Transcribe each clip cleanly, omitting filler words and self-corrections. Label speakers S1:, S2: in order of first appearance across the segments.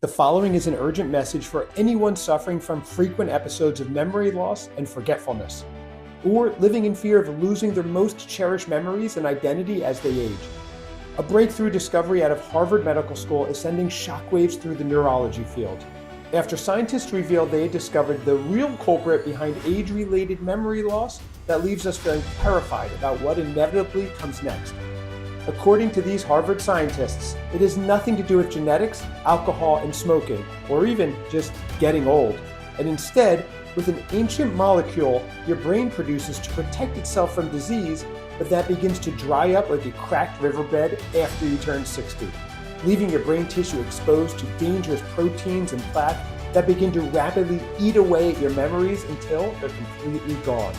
S1: The following is an urgent message for anyone suffering from frequent episodes of memory loss and forgetfulness, or living in fear of losing their most cherished memories and identity as they age. A breakthrough discovery out of Harvard Medical School is sending shockwaves through the neurology field. After scientists revealed they had discovered the real culprit behind age-related memory loss that leaves us feeling terrified about what inevitably comes next. According to these Harvard scientists, it has nothing to do with genetics, alcohol, and smoking, or even just getting old, and instead with an ancient molecule your brain produces to protect itself from disease, but that begins to dry up like a cracked riverbed after you turn 60, leaving your brain tissue exposed to dangerous proteins and plaque that begin to rapidly eat away at your memories until they're completely gone.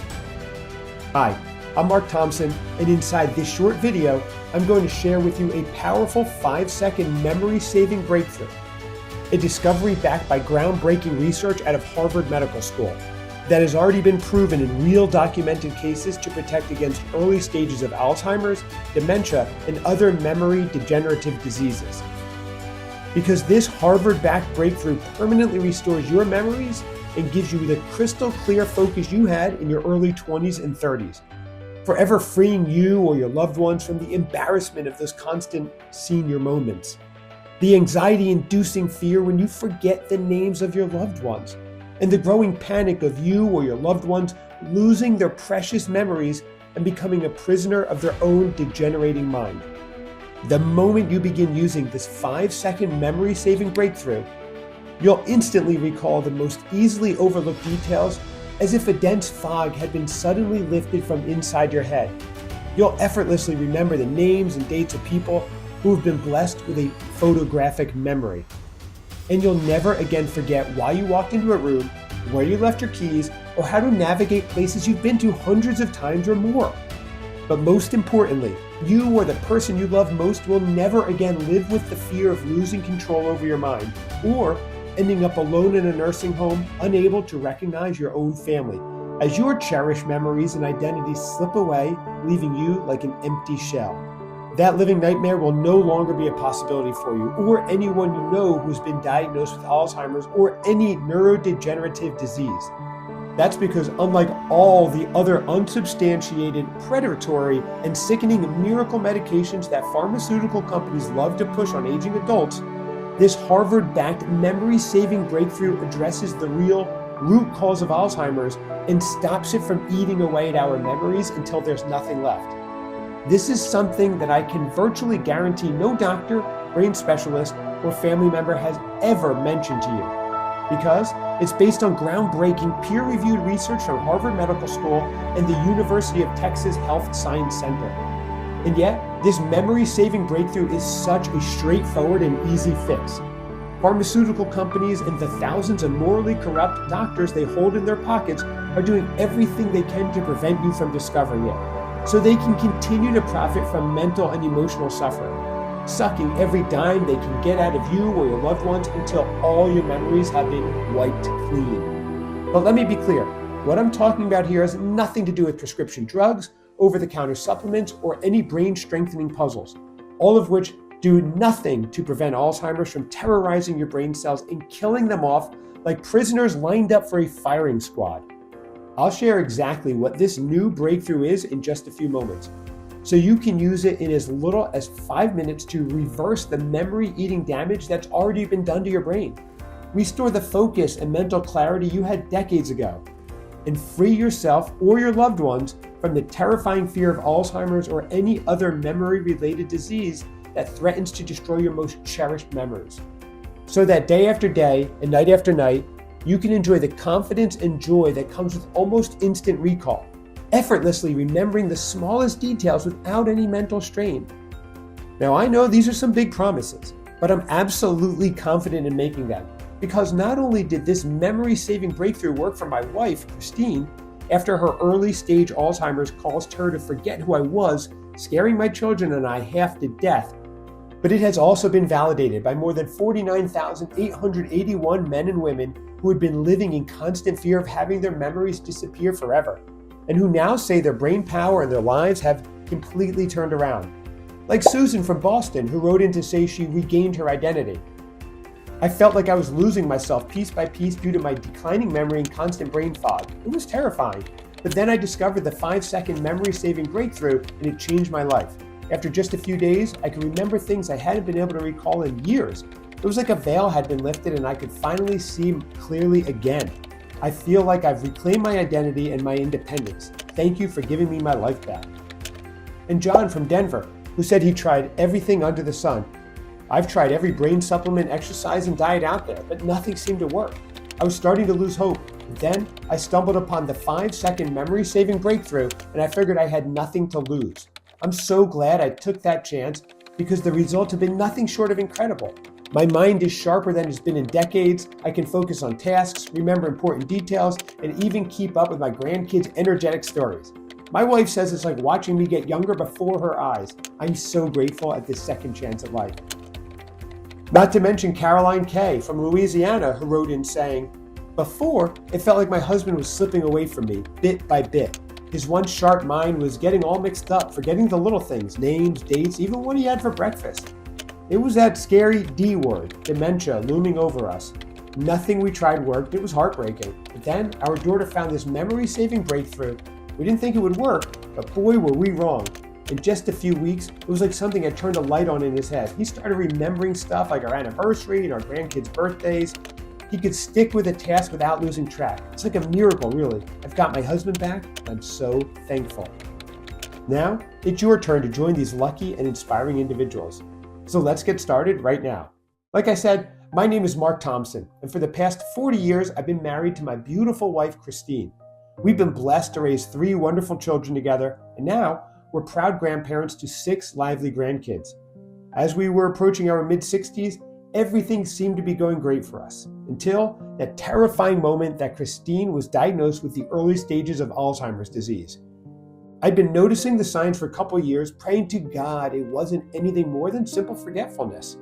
S1: Hi, I'm Mark Thompson, and inside this short video, I'm going to share with you a powerful 5-second memory-saving breakthrough, a discovery backed by groundbreaking research out of Harvard Medical School that has already been proven in real documented cases to protect against early stages of Alzheimer's, dementia, and other memory degenerative diseases. Because this Harvard-backed breakthrough permanently restores your memories and gives you the crystal clear focus you had in your early 20s and 30s. Forever freeing you or your loved ones from the embarrassment of those constant senior moments. The anxiety-inducing fear when you forget the names of your loved ones. And the growing panic of you or your loved ones losing their precious memories and becoming a prisoner of their own degenerating mind. The moment you begin using this 5-second memory-saving breakthrough, you'll instantly recall the most easily overlooked details as if a dense fog had been suddenly lifted from inside your head. You'll effortlessly remember the names and dates of people who have been blessed with a photographic memory. And you'll never again forget why you walked into a room, where you left your keys, or how to navigate places you've been to hundreds of times or more. But most importantly, you or the person you love most will never again live with the fear of losing control over your mind, or ending up alone in a nursing home, unable to recognize your own family, as your cherished memories and identities slip away, leaving you like an empty shell. That living nightmare will no longer be a possibility for you or anyone you know who's been diagnosed with Alzheimer's or any neurodegenerative disease. That's because unlike all the other unsubstantiated, predatory, and sickening miracle medications that pharmaceutical companies love to push on aging adults, this Harvard-backed memory-saving breakthrough addresses the real root cause of Alzheimer's and stops it from eating away at our memories until there's nothing left. This is something that I can virtually guarantee no doctor, brain specialist, or family member has ever mentioned to you, because it's based on groundbreaking peer-reviewed research from Harvard Medical School and the University of Texas Health Science Center. And yet, this memory-saving breakthrough is such a straightforward and easy fix. Pharmaceutical companies and the thousands of morally corrupt doctors they hold in their pockets are doing everything they can to prevent you from discovering it, so they can continue to profit from mental and emotional suffering, sucking every dime they can get out of you or your loved ones until all your memories have been wiped clean. But let me be clear, what I'm talking about here has nothing to do with prescription drugs, over-the-counter supplements, or any brain-strengthening puzzles, all of which do nothing to prevent Alzheimer's from terrorizing your brain cells and killing them off like prisoners lined up for a firing squad. I'll share exactly what this new breakthrough is in just a few moments, so you can use it in as little as 5 minutes to reverse the memory-eating damage that's already been done to your brain, restore the focus and mental clarity you had decades ago, and free yourself or your loved ones from the terrifying fear of Alzheimer's or any other memory-related disease that threatens to destroy your most cherished memories. So that day after day and night after night, you can enjoy the confidence and joy that comes with almost instant recall, effortlessly remembering the smallest details without any mental strain. Now, I know these are some big promises, but I'm absolutely confident in making them, because not only did this memory-saving breakthrough work for my wife, Christine, after her early-stage Alzheimer's caused her to forget who I was, scaring my children and I half to death, but it has also been validated by more than 49,881 men and women who had been living in constant fear of having their memories disappear forever, and who now say their brain power and their lives have completely turned around. Like Susan from Boston, who wrote in to say she regained her identity. I felt like I was losing myself piece by piece due to my declining memory and constant brain fog. It was terrifying. But then I discovered the 5-second memory-saving breakthrough, and it changed my life. After just a few days, I could remember things I hadn't been able to recall in years. It was like a veil had been lifted and I could finally see clearly again. I feel like I've reclaimed my identity and my independence. Thank you for giving me my life back. And John from Denver, who said he tried everything under the sun. I've tried every brain supplement, exercise, and diet out there, but nothing seemed to work. I was starting to lose hope. But then I stumbled upon the 5-second memory-saving breakthrough, and I figured I had nothing to lose. I'm so glad I took that chance because the results have been nothing short of incredible. My mind is sharper than it's been in decades. I can focus on tasks, remember important details, and even keep up with my grandkids' energetic stories. My wife says it's like watching me get younger before her eyes. I'm so grateful at this second chance at life. Not to mention Caroline K. from Louisiana, who wrote in saying, "Before, it felt like my husband was slipping away from me, bit by bit. His once sharp mind was getting all mixed up, forgetting the little things, names, dates, even what he had for breakfast. It was that scary D word, dementia, looming over us. Nothing we tried worked. It was heartbreaking. But then our daughter found this memory-saving breakthrough. We didn't think it would work, but boy, were we wrong. In just a few weeks, it was like something had turned a light on in his head. He started remembering stuff like our anniversary and our grandkids' birthdays. He could stick with a task without losing track. It's like a miracle, really. I've got my husband back, and I'm so thankful." Now, it's your turn to join these lucky and inspiring individuals. So let's get started right now. Like I said, my name is Mark Thompson, and for the past 40 years, I've been married to my beautiful wife, Christine. We've been blessed to raise 3 wonderful children together, and now we're proud grandparents to 6 lively grandkids. As we were approaching our mid-60s, everything seemed to be going great for us, until that terrifying moment that Christine was diagnosed with the early stages of Alzheimer's disease. I'd been noticing the signs for a couple of years, praying to God it wasn't anything more than simple forgetfulness.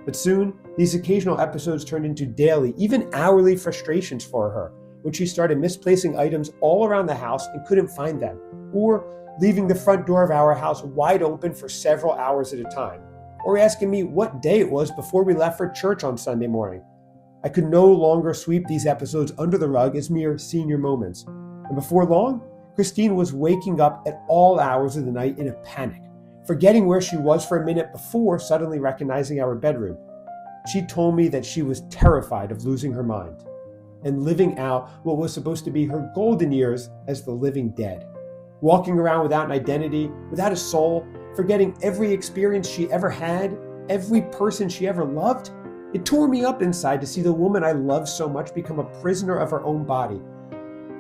S1: But soon, these occasional episodes turned into daily, even hourly frustrations for her, when she started misplacing items all around the house and couldn't find them, or leaving the front door of our house wide open for several hours at a time, or asking me what day it was before we left for church on Sunday morning. I could no longer sweep these episodes under the rug as mere senior moments. And before long, Christine was waking up at all hours of the night in a panic, forgetting where she was for a minute before suddenly recognizing our bedroom. She told me that she was terrified of losing her mind and living out what was supposed to be her golden years as the living dead. Walking around without an identity, without a soul, forgetting every experience she ever had, every person she ever loved. It tore me up inside to see the woman I loved so much become a prisoner of her own body.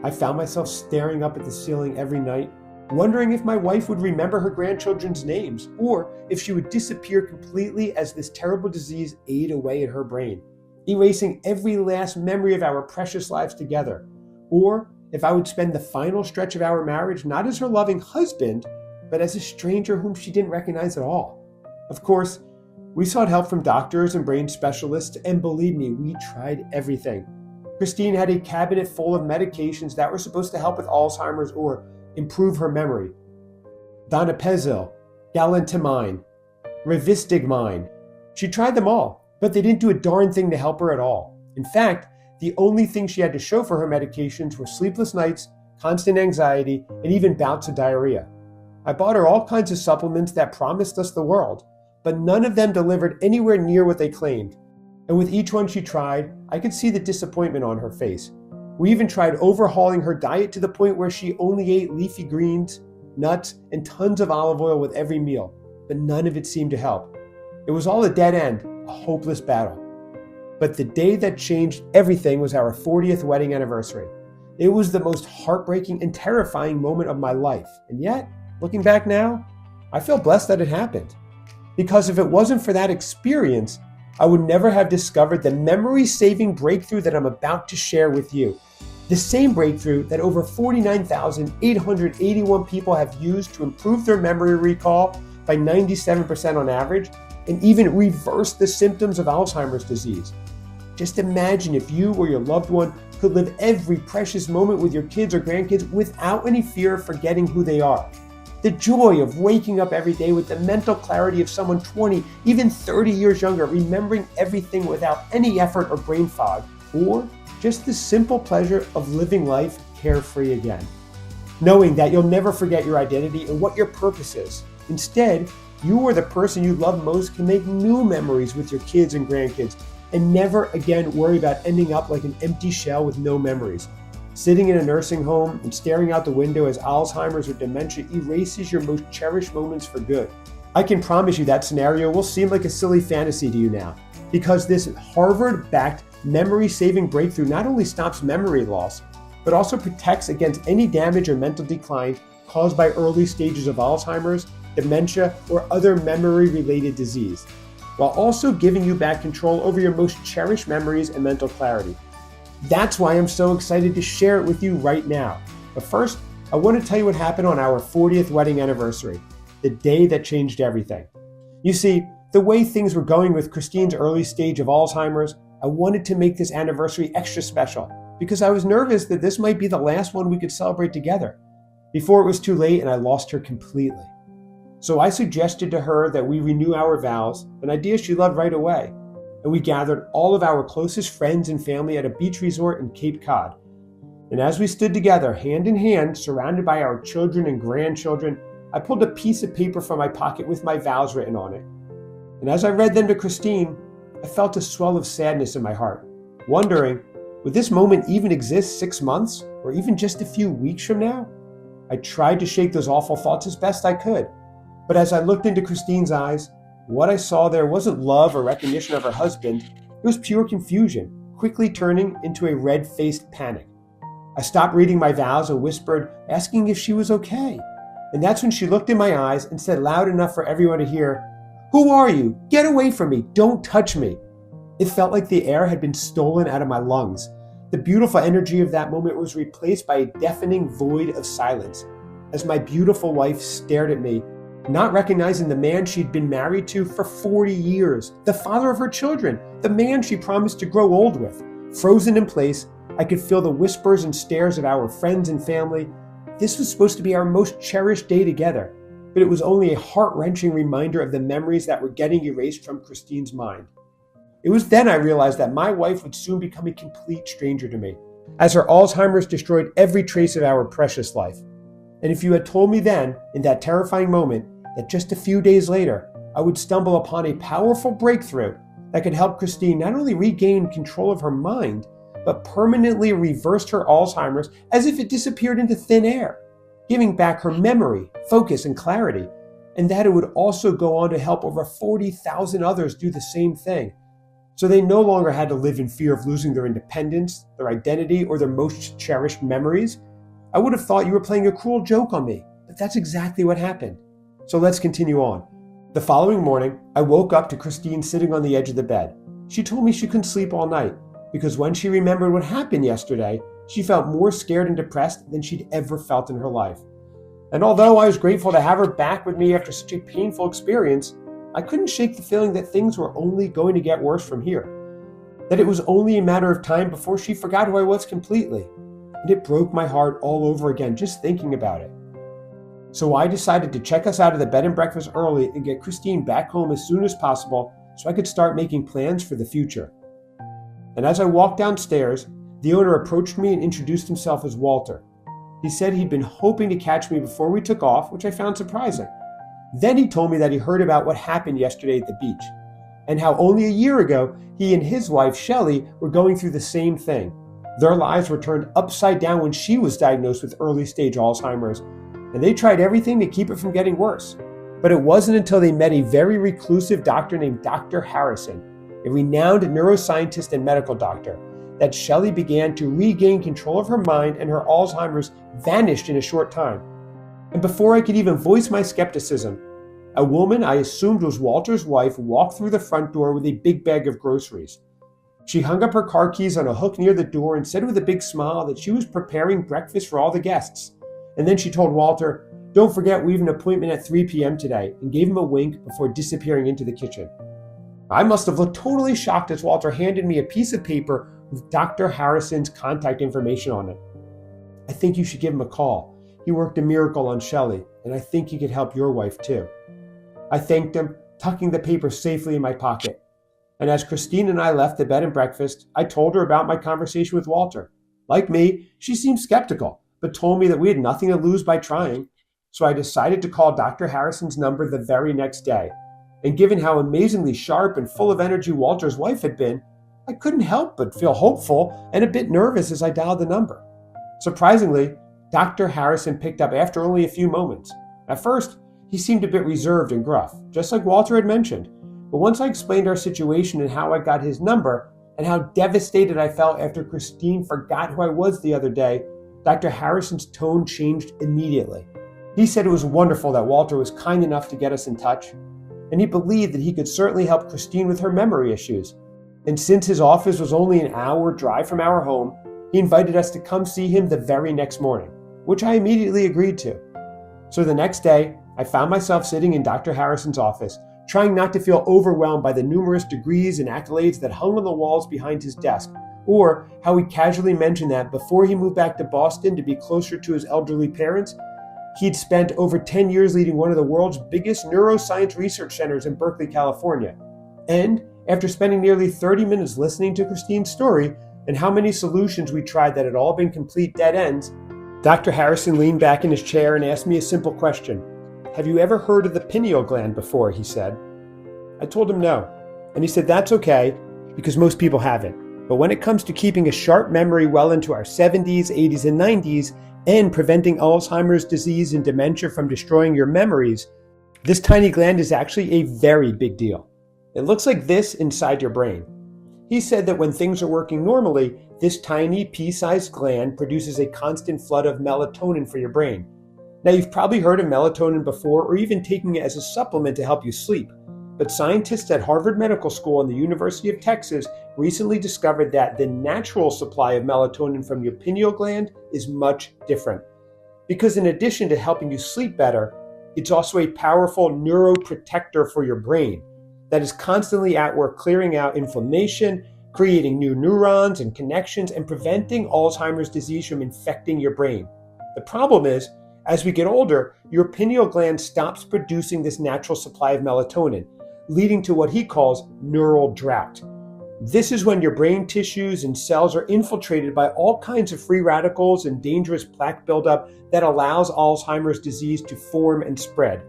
S1: I found myself staring up at the ceiling every night, wondering if my wife would remember her grandchildren's names, or if she would disappear completely as this terrible disease ate away at her brain, erasing every last memory of our precious lives together, or if I would spend the final stretch of our marriage not as her loving husband, but as a stranger whom she didn't recognize at all. Of course, we sought help from doctors and brain specialists, and believe me, we tried everything. Christine had a cabinet full of medications that were supposed to help with Alzheimer's or improve her memory. Donepezil, galantamine, rivastigmine. She tried them all, but they didn't do a darn thing to help her at all. In fact, the only thing she had to show for her medications were sleepless nights, constant anxiety, and even bouts of diarrhea. I bought her all kinds of supplements that promised us the world, but none of them delivered anywhere near what they claimed. And with each one she tried, I could see the disappointment on her face. We even tried overhauling her diet to the point where she only ate leafy greens, nuts, and tons of olive oil with every meal, but none of it seemed to help. It was all a dead end, a hopeless battle. But the day that changed everything was our 40th wedding anniversary. It was the most heartbreaking and terrifying moment of my life. And yet, looking back now, I feel blessed that it happened. Because if it wasn't for that experience, I would never have discovered the memory-saving breakthrough that I'm about to share with you. The same breakthrough that over 49,881 people have used to improve their memory recall by 97% on average, and even reverse the symptoms of Alzheimer's disease. Just imagine if you or your loved one could live every precious moment with your kids or grandkids without any fear of forgetting who they are. The joy of waking up every day with the mental clarity of someone 20, even 30 years younger, remembering everything without any effort or brain fog, or just the simple pleasure of living life carefree again. Knowing that you'll never forget your identity and what your purpose is. Instead, you or the person you love most can make new memories with your kids and grandkids and never again worry about ending up like an empty shell with no memories. Sitting in a nursing home and staring out the window as Alzheimer's or dementia erases your most cherished moments for good. I can promise you that scenario will seem like a silly fantasy to you now, because this Harvard-backed memory-saving breakthrough not only stops memory loss, but also protects against any damage or mental decline caused by early stages of Alzheimer's, dementia, or other memory-related disease, while also giving you back control over your most cherished memories and mental clarity. That's why I'm so excited to share it with you right now. But first, I want to tell you what happened on our 40th wedding anniversary, the day that changed everything. You see, the way things were going with Christine's early stage of Alzheimer's, I wanted to make this anniversary extra special because I was nervous that this might be the last one we could celebrate together before it was too late and I lost her completely. So I suggested to her that we renew our vows, an idea she loved right away. And we gathered all of our closest friends and family at a beach resort in Cape Cod. And as we stood together, hand in hand, surrounded by our children and grandchildren, I pulled a piece of paper from my pocket with my vows written on it. And as I read them to Christine, I felt a swell of sadness in my heart, wondering, would this moment even exist 6 months or even just a few weeks from now? I tried to shake those awful thoughts as best I could. But as I looked into Christine's eyes, what I saw there wasn't love or recognition of her husband, it was pure confusion, quickly turning into a red-faced panic. I stopped reading my vows and whispered, asking if she was okay. And that's when she looked in my eyes and said loud enough for everyone to hear, "Who are you? Get away from me! Don't touch me!" It felt like the air had been stolen out of my lungs. The beautiful energy of that moment was replaced by a deafening void of silence, as my beautiful wife stared at me, not recognizing the man she'd been married to for 40 years, the father of her children, the man she promised to grow old with. Frozen in place, I could feel the whispers and stares of our friends and family. This was supposed to be our most cherished day together, but it was only a heart-wrenching reminder of the memories that were getting erased from Christine's mind. It was then I realized that my wife would soon become a complete stranger to me, as her Alzheimer's destroyed every trace of our precious life. And if you had told me then, in that terrifying moment, that just a few days later, I would stumble upon a powerful breakthrough that could help Christine not only regain control of her mind, but permanently reversed her Alzheimer's as if it disappeared into thin air, giving back her memory, focus, and clarity, and that it would also go on to help over 40,000 others do the same thing, so they no longer had to live in fear of losing their independence, their identity, or their most cherished memories. I would have thought you were playing a cruel joke on me, but that's exactly what happened. So let's continue on. The following morning, I woke up to Christine sitting on the edge of the bed. She told me she couldn't sleep all night because when she remembered what happened yesterday, she felt more scared and depressed than she'd ever felt in her life. And although I was grateful to have her back with me after such a painful experience, I couldn't shake the feeling that things were only going to get worse from here. That it was only a matter of time before she forgot who I was completely. And it broke my heart all over again just thinking about it. So I decided to check us out of the bed and breakfast early and get Christine back home as soon as possible so I could start making plans for the future. And as I walked downstairs, the owner approached me and introduced himself as Walter. He said he'd been hoping to catch me before we took off, which I found surprising. Then he told me that he heard about what happened yesterday at the beach, and how only a year ago he and his wife, Shelley, were going through the same thing. Their lives were turned upside down when she was diagnosed with early-stage Alzheimer's, and they tried everything to keep it from getting worse. But it wasn't until they met a very reclusive doctor named Dr. Harrison, a renowned neuroscientist and medical doctor, that Shelley began to regain control of her mind and her Alzheimer's vanished in a short time. And before I could even voice my skepticism, a woman I assumed was Walter's wife walked through the front door with a big bag of groceries. She hung up her car keys on a hook near the door and said with a big smile that she was preparing breakfast for all the guests. And then she told Walter, "Don't forget we have an appointment at 3 p.m. today," and gave him a wink before disappearing into the kitchen. I must have looked totally shocked as Walter handed me a piece of paper with Dr. Harrison's contact information on it. "I think you should give him a call. he worked a miracle on Shelley, and I think he could help your wife too." I thanked him, tucking the paper safely in my pocket. And as Christine and I left the bed and breakfast, I told her about my conversation with Walter. Like me, she seemed skeptical, but told me that we had nothing to lose by trying. So I decided to call Dr. Harrison's number the very next day. And given how amazingly sharp and full of energy Walter's wife had been, I couldn't help but feel hopeful and a bit nervous as I dialed the number. Surprisingly, Dr. Harrison picked up after only a few moments. At first, he seemed a bit reserved and gruff, just like Walter had mentioned. But once I explained our situation and how I got his number, and how devastated I felt after Christine forgot who I was the other day, Dr. Harrison's tone changed immediately. He said it was wonderful that Walter was kind enough to get us in touch, and he believed that he could certainly help Christine with her memory issues. And since his office was only an hour drive from our home, he invited us to come see him the very next morning, which I immediately agreed to. So the next day, I found myself sitting in Dr. Harrison's office, trying not to feel overwhelmed by the numerous degrees and accolades that hung on the walls behind his desk, or how he casually mentioned that before he moved back to Boston to be closer to his elderly parents, he'd spent over 10 years leading one of the world's biggest neuroscience research centers in Berkeley, California. And after spending nearly 30 minutes listening to Christine's story and how many solutions we tried that had all been complete dead ends, Dr. Harrison leaned back in his chair and asked me a simple question. "Have you ever heard of the pineal gland before?" he said. I told him no, and he said that's okay because most people haven't. But when it comes to keeping a sharp memory well into our 70s, 80s, and 90s, and preventing Alzheimer's disease and dementia from destroying your memories, this tiny gland is actually a very big deal. It looks like this inside your brain. He said that when things are working normally, this tiny pea-sized gland produces a constant flood of melatonin for your brain. Now, you've probably heard of melatonin before or even taking it as a supplement to help you sleep. But scientists at Harvard Medical School and the University of Texas recently discovered that the natural supply of melatonin from your pineal gland is much different. Because in addition to helping you sleep better, it's also a powerful neuroprotector for your brain that is constantly at work clearing out inflammation, creating new neurons and connections, and preventing Alzheimer's disease from infecting your brain. The problem is, as we get older, your pineal gland stops producing this natural supply of melatonin, leading to what he calls neural drought. This is when your brain tissues and cells are infiltrated by all kinds of free radicals and dangerous plaque buildup that allows Alzheimer's disease to form and spread.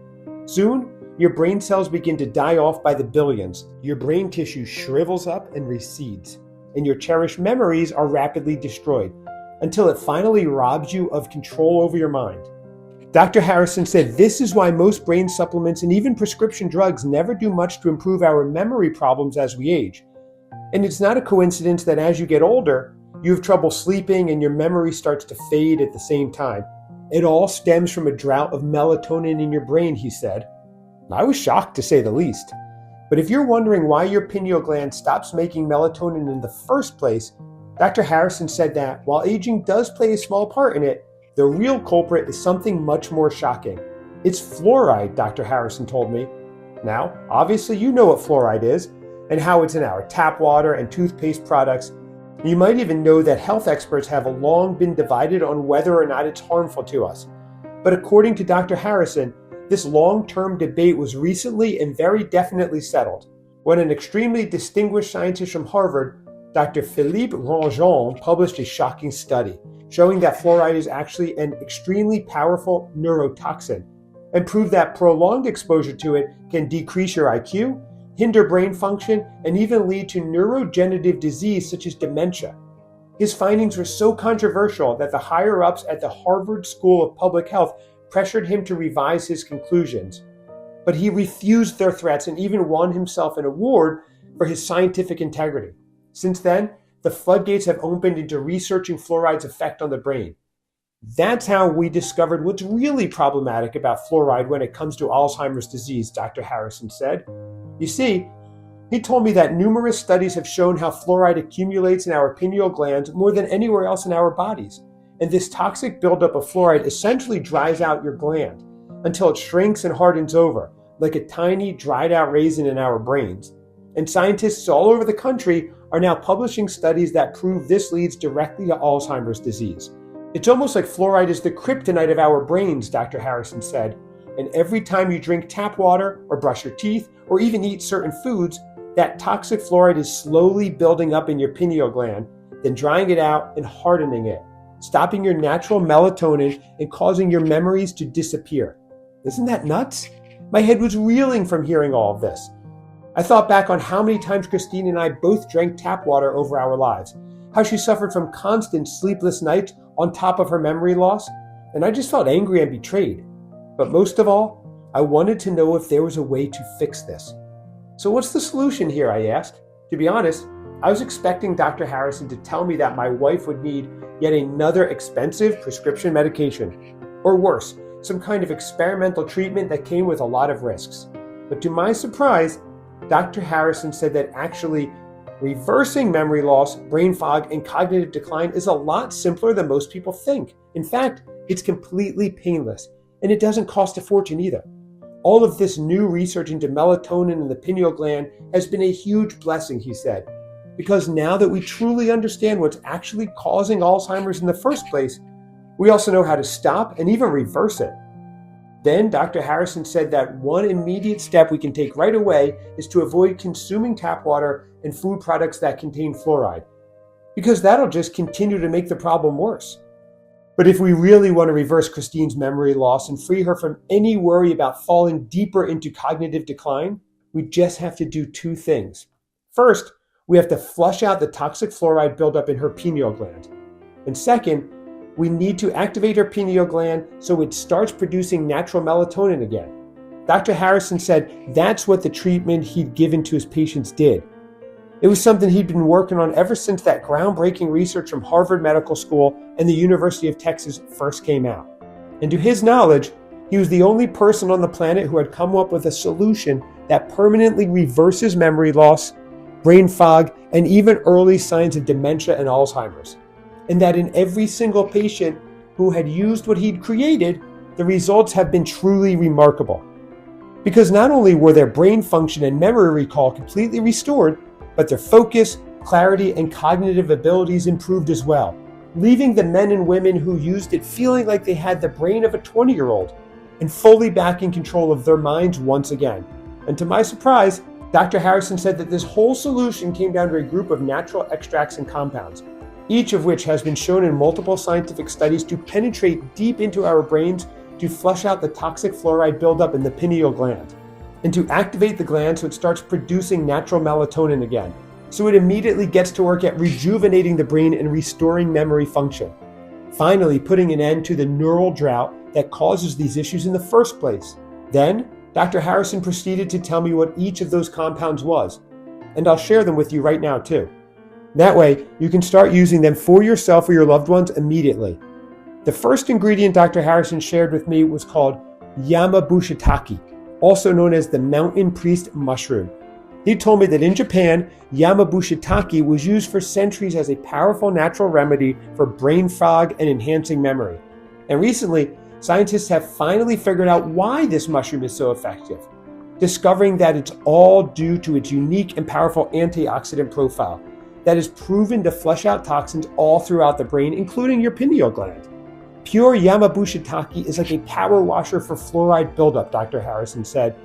S1: Soon, your brain cells begin to die off by the billions. Your brain tissue shrivels up and recedes, and your cherished memories are rapidly destroyed until it finally robs you of control over your mind. Dr. Harrison said this is why most brain supplements and even prescription drugs never do much to improve our memory problems as we age. And it's not a coincidence that as you get older, you have trouble sleeping and your memory starts to fade at the same time. It all stems from a drought of melatonin in your brain, he said. I was shocked to say the least. But if you're wondering why your pineal gland stops making melatonin in the first place, Dr. Harrison said that while aging does play a small part in it, the real culprit is something much more shocking. It's fluoride, Dr. Harrison told me. Now, obviously you know what fluoride is and how it's in our tap water and toothpaste products. You might even know that health experts have long been divided on whether or not it's harmful to us. But according to Dr. Harrison, this long-term debate was recently and very definitely settled when an extremely distinguished scientist from Harvard, Dr. Philippe Grandjean, published a shocking study showing that fluoride is actually an extremely powerful neurotoxin and proved that prolonged exposure to it can decrease your IQ, hinder brain function, and even lead to neurodegenerative disease such as dementia. His findings were so controversial that the higher-ups at the Harvard School of Public Health pressured him to revise his conclusions. But he refused their threats and even won himself an award for his scientific integrity. Since then, the floodgates have opened into researching fluoride's effect on the brain. That's how we discovered what's really problematic about fluoride when it comes to Alzheimer's disease, Dr. Harrison said. You see, he told me that numerous studies have shown how fluoride accumulates in our pineal glands more than anywhere else in our bodies. And this toxic buildup of fluoride essentially dries out your gland until it shrinks and hardens over, like a tiny dried out raisin in our brains. And scientists all over the country are now publishing studies that prove this leads directly to Alzheimer's disease. It's almost like fluoride is the kryptonite of our brains, Dr. Harrison said. And every time you drink tap water or brush your teeth or even eat certain foods, that toxic fluoride is slowly building up in your pineal gland, then drying it out and hardening it, stopping your natural melatonin and causing your memories to disappear. Isn't that nuts? My head was reeling from hearing all of this. I thought back on how many times Christine and I both drank tap water over our lives, how she suffered from constant sleepless nights on top of her memory loss, and I just felt angry and betrayed. But most of all, I wanted to know if there was a way to fix this. So what's the solution here, I asked. To be honest, I was expecting Dr. Harrison to tell me that my wife would need yet another expensive prescription medication, or worse, some kind of experimental treatment that came with a lot of risks. But to my surprise, Dr. Harrison said that actually reversing memory loss, brain fog, and cognitive decline is a lot simpler than most people think. In fact, it's completely painless, and it doesn't cost a fortune either. All of this new research into melatonin in the pineal gland has been a huge blessing, he said, because now that we truly understand what's actually causing Alzheimer's in the first place, we also know how to stop and even reverse it. Then Dr. Harrison said that one immediate step we can take right away is to avoid consuming tap water and food products that contain fluoride, because that'll just continue to make the problem worse. But if we really want to reverse Christine's memory loss and free her from any worry about falling deeper into cognitive decline, we just have to do two things. First, we have to flush out the toxic fluoride buildup in her pineal gland. And second, we need to activate her pineal gland so it starts producing natural melatonin again. Dr. Harrison said that's what the treatment he'd given to his patients did. It was something he'd been working on ever since that groundbreaking research from Harvard Medical School and the University of Texas first came out. And to his knowledge, he was the only person on the planet who had come up with a solution that permanently reverses memory loss, brain fog, and even early signs of dementia and Alzheimer's. And that in every single patient who had used what he'd created, the results have been truly remarkable. Because not only were their brain function and memory recall completely restored, but their focus, clarity, and cognitive abilities improved as well, leaving the men and women who used it feeling like they had the brain of a 20-year-old and fully back in control of their minds once again. And to my surprise, Dr. Harrison said that this whole solution came down to a group of natural extracts and compounds, each of which has been shown in multiple scientific studies to penetrate deep into our brains to flush out the toxic fluoride buildup in the pineal gland, and to activate the gland so it starts producing natural melatonin again, so it immediately gets to work at rejuvenating the brain and restoring memory function, finally putting an end to the neural drought that causes these issues in the first place. Then, Dr. Harrison proceeded to tell me what each of those compounds was, and I'll share them with you right now too. That way, you can start using them for yourself or your loved ones immediately. The first ingredient Dr. Harrison shared with me was called Yamabushitake, also known as the mountain priest mushroom. He told me that in Japan, Yamabushitake was used for centuries as a powerful natural remedy for brain fog and enhancing memory. And recently, scientists have finally figured out why this mushroom is so effective, discovering that it's all due to its unique and powerful antioxidant profile that is proven to flush out toxins all throughout the brain, including your pineal gland. Pure Yamabushitake is like a power washer for fluoride buildup, Dr. Harrison said.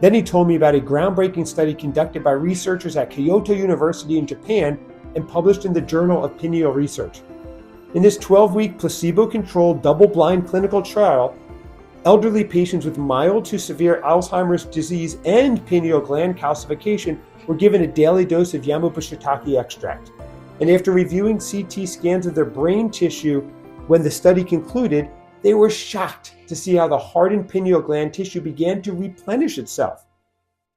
S1: Then he told me about a groundbreaking study conducted by researchers at Kyoto University in Japan and published in the Journal of Pineal Research. In this 12-week placebo-controlled double-blind clinical trial, elderly patients with mild to severe Alzheimer's disease and pineal gland calcification were given a daily dose of Yamabushitake extract. And after reviewing CT scans of their brain tissue, when the study concluded, they were shocked to see how the hardened pineal gland tissue began to replenish itself,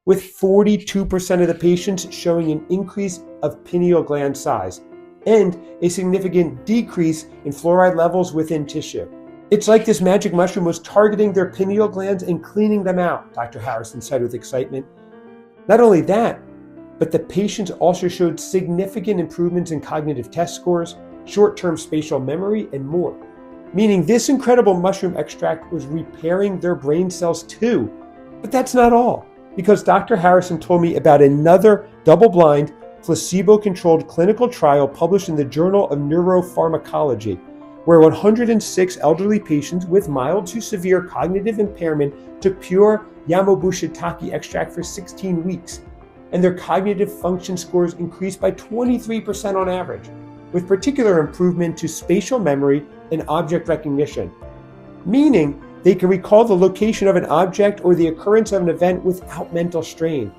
S1: with 42% of the patients showing an increase of pineal gland size and a significant decrease in fluoride levels within tissue. It's like this magic mushroom was targeting their pineal glands and cleaning them out, Dr. Harrison said with excitement. Not only that, but the patients also showed significant improvements in cognitive test scores, short-term spatial memory, and more. Meaning this incredible mushroom extract was repairing their brain cells too. But that's not all, because Dr. Harrison told me about another double-blind, placebo-controlled clinical trial published in the Journal of Neuropharmacology, where 106 elderly patients with mild to severe cognitive impairment took pure Yamabushitake extract for 16 weeks, and their cognitive function scores increased by 23% on average, with particular improvement to spatial memory and object recognition, meaning they can recall the location of an object or the occurrence of an event without mental strain,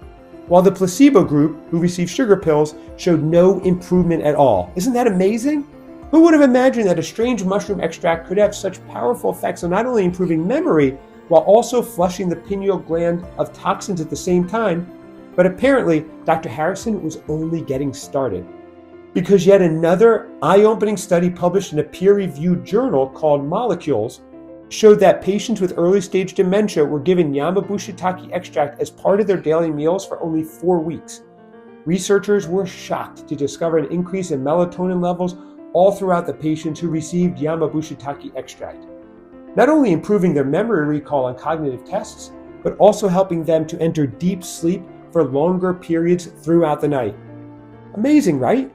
S1: while the placebo group, who received sugar pills, showed no improvement at all. Isn't that amazing? Who would have imagined that a strange mushroom extract could have such powerful effects on not only improving memory, while also flushing the pineal gland of toxins at the same time? But apparently, Dr. Harrison was only getting started, because yet another eye-opening study published in a peer-reviewed journal called Molecules showed that patients with early-stage dementia were given Yamabushitake extract as part of their daily meals for only 4 weeks. Researchers were shocked to discover an increase in melatonin levels all throughout the patients who received Yamabushitake extract, not only improving their memory recall on cognitive tests, but also helping them to enter deep sleep for longer periods throughout the night. Amazing, right?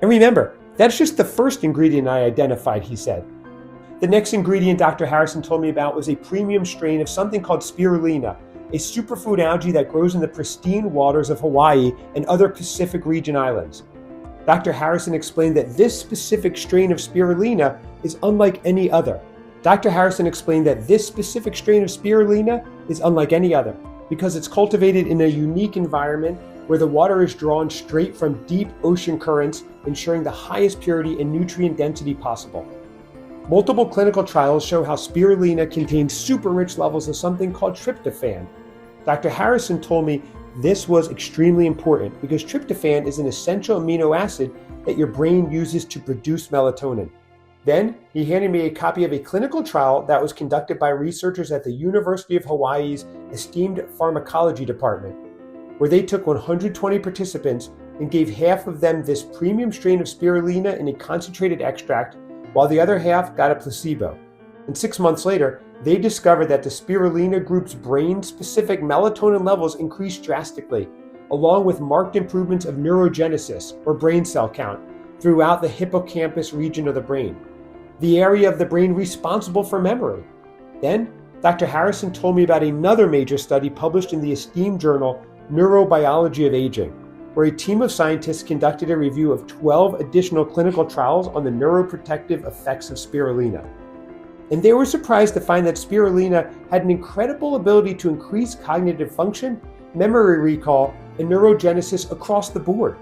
S1: And remember, that's just the first ingredient I identified, he said. The next ingredient Dr. Harrison told me about was a premium strain of something called spirulina, a superfood algae that grows in the pristine waters of Hawaii and other Pacific region islands. Dr. Harrison explained that this specific strain of spirulina is unlike any other. Because it's cultivated in a unique environment where the water is drawn straight from deep ocean currents, ensuring the highest purity and nutrient density possible. Multiple clinical trials show how spirulina contains super rich levels of something called tryptophan. Dr. Harrison told me this was extremely important because tryptophan is an essential amino acid that your brain uses to produce melatonin. Then he handed me a copy of a clinical trial that was conducted by researchers at the University of Hawaii's esteemed pharmacology department, where they took 120 participants and gave half of them this premium strain of spirulina in a concentrated extract, while the other half got a placebo. And 6 months later, they discovered that the spirulina group's brain-specific melatonin levels increased drastically, along with marked improvements of neurogenesis, or brain cell count, throughout the hippocampus region of the brain, the area of the brain responsible for memory. Then, Dr. Harrison told me about another major study published in the esteemed journal Neurobiology of Aging, where a team of scientists conducted a review of 12 additional clinical trials on the neuroprotective effects of spirulina. And they were surprised to find that spirulina had an incredible ability to increase cognitive function, memory recall, and neurogenesis across the board.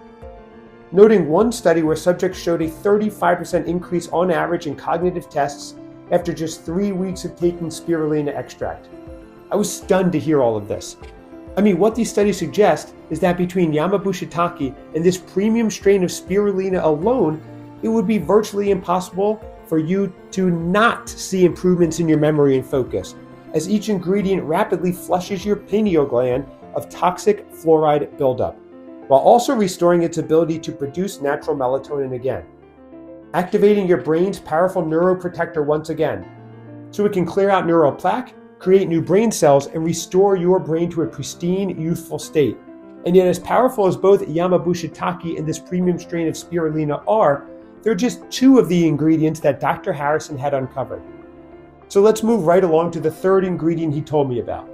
S1: Noting one study where subjects showed a 35% increase on average in cognitive tests after just 3 weeks of taking spirulina extract. I was stunned to hear all of this. What these studies suggest is that between Yamabushitake and this premium strain of spirulina alone, it would be virtually impossible for you to not see improvements in your memory and focus, as each ingredient rapidly flushes your pineal gland of toxic fluoride buildup, while also restoring its ability to produce natural melatonin again, activating your brain's powerful neuroprotector once again, so it can clear out neural plaque, create new brain cells, and restore your brain to a pristine, youthful state. And yet, as powerful as both Yamabushitake and this premium strain of spirulina are, they're just two of the ingredients that Dr. Harrison had uncovered. So let's move right along to the third ingredient he told me about,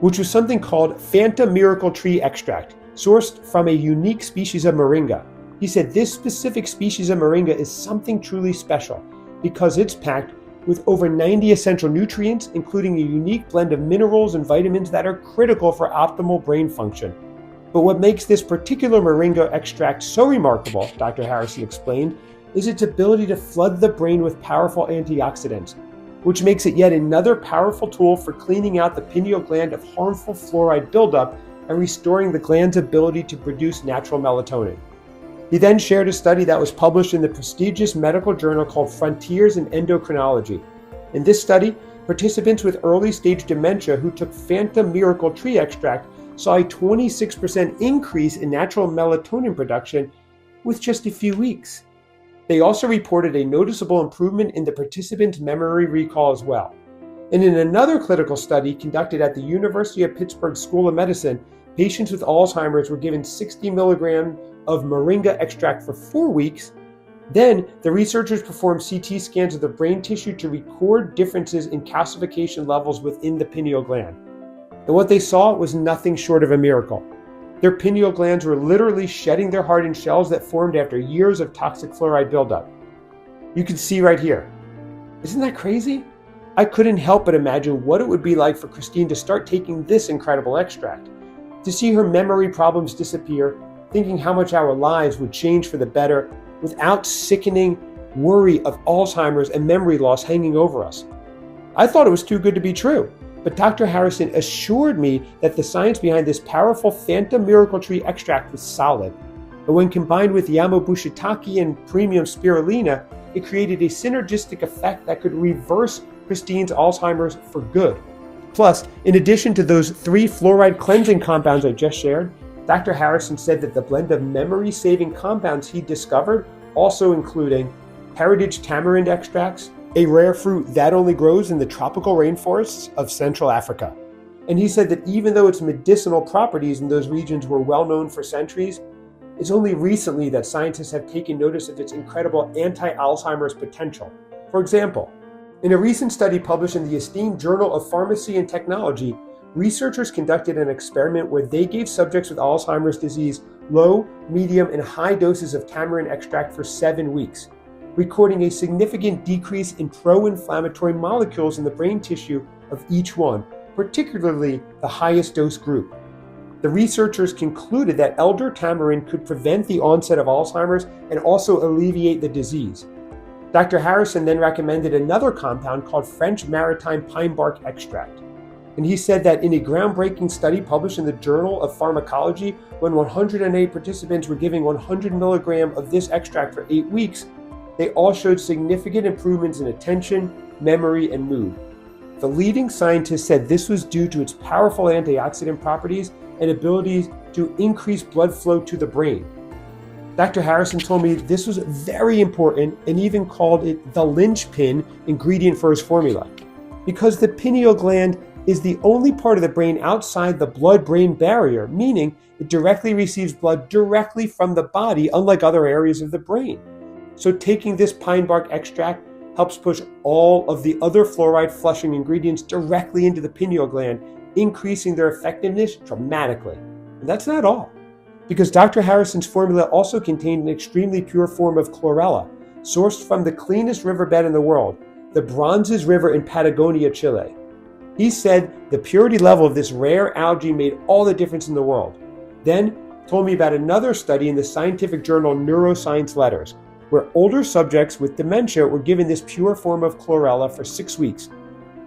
S1: which was something called Fanta Miracle Tree Extract, sourced from a unique species of moringa. He said this specific species of moringa is something truly special because it's packed with over 90 essential nutrients, including a unique blend of minerals and vitamins that are critical for optimal brain function. But what makes this particular moringa extract so remarkable, Dr. Harrison explained, is its ability to flood the brain with powerful antioxidants, which makes it yet another powerful tool for cleaning out the pineal gland of harmful fluoride buildup and restoring the gland's ability to produce natural melatonin. He then shared a study that was published in the prestigious medical journal called Frontiers in Endocrinology. In this study, participants with early-stage dementia who took Fanta Miracle Tree Extract saw a 26% increase in natural melatonin production with just a few weeks. They also reported a noticeable improvement in the participants' memory recall as well. And in another clinical study conducted at the University of Pittsburgh School of Medicine, patients with Alzheimer's were given 60 milligrams of moringa extract for 4 weeks, Then, the researchers performed CT scans of the brain tissue to record differences in calcification levels within the pineal gland. And what they saw was nothing short of a miracle. Their pineal glands were literally shedding their hardened shells that formed after years of toxic fluoride buildup. You can see right here. Isn't that crazy? I couldn't help but imagine what it would be like for Christine to start taking this incredible extract, to see her memory problems disappear, thinking how much our lives would change for the better without sickening worry of Alzheimer's and memory loss hanging over us. I thought it was too good to be true, but Dr. Harrison assured me that the science behind this powerful phantom miracle tree extract was solid, and when combined with Yamabushitake and premium spirulina, it created a synergistic effect that could reverse Christine's Alzheimer's for good. Plus, in addition to those 3 fluoride cleansing compounds I just shared, Dr. Harrison said that the blend of memory-saving compounds he discovered, also including heritage tamarind extracts, a rare fruit that only grows in the tropical rainforests of Central Africa. And he said that even though its medicinal properties in those regions were well known for centuries, it's only recently that scientists have taken notice of its incredible anti-Alzheimer's potential. For example, in a recent study published in the esteemed Journal of Pharmacy and Technology, researchers conducted an experiment where they gave subjects with Alzheimer's disease low, medium, and high doses of tamarind extract for 7 weeks, recording a significant decrease in pro-inflammatory molecules in the brain tissue of each one, particularly the highest dose group. The researchers concluded that elder tamarind could prevent the onset of Alzheimer's and also alleviate the disease. Dr. Harrison then recommended another compound called French maritime pine bark extract. And he said that in a groundbreaking study published in the Journal of Pharmacology, when 108 participants were given 100 milligrams of this extract for 8 weeks, they all showed significant improvements in attention, memory, and mood. The leading scientists said this was due to its powerful antioxidant properties and ability to increase blood flow to the brain. Dr. Harrison told me this was very important and even called it the linchpin ingredient for his formula, because the pineal gland is the only part of the brain outside the blood-brain barrier, meaning it directly receives blood directly from the body, unlike other areas of the brain. So taking this pine bark extract helps push all of the other fluoride flushing ingredients directly into the pineal gland, increasing their effectiveness dramatically. And that's not all, because Dr. Harrison's formula also contained an extremely pure form of chlorella, sourced from the cleanest riverbed in the world, the Bronzes River in Patagonia, Chile. He said the purity level of this rare algae made all the difference in the world. Then told me about another study in the scientific journal Neuroscience Letters, where older subjects with dementia were given this pure form of chlorella for 6 weeks.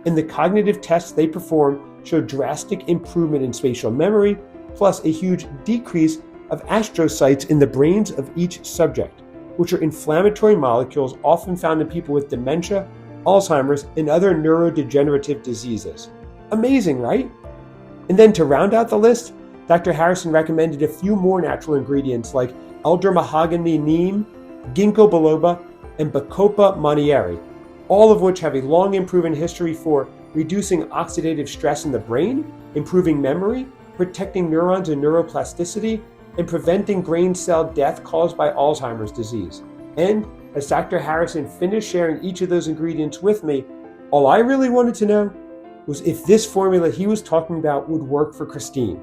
S1: And the cognitive tests they performed showed drastic improvement in spatial memory, plus a huge decrease of astrocytes in the brains of each subject, which are inflammatory molecules often found in people with dementia, Alzheimer's, and other neurodegenerative diseases. Amazing, right? And then to round out the list, Dr. Harrison recommended a few more natural ingredients like elder mahogany neem, ginkgo biloba, and bacopa monnieri, all of which have a long and proven history for reducing oxidative stress in the brain, improving memory, protecting neurons and neuroplasticity, and preventing brain cell death caused by Alzheimer's disease. And as Dr. Harrison finished sharing each of those ingredients with me, all I really wanted to know was if this formula he was talking about would work for Christine.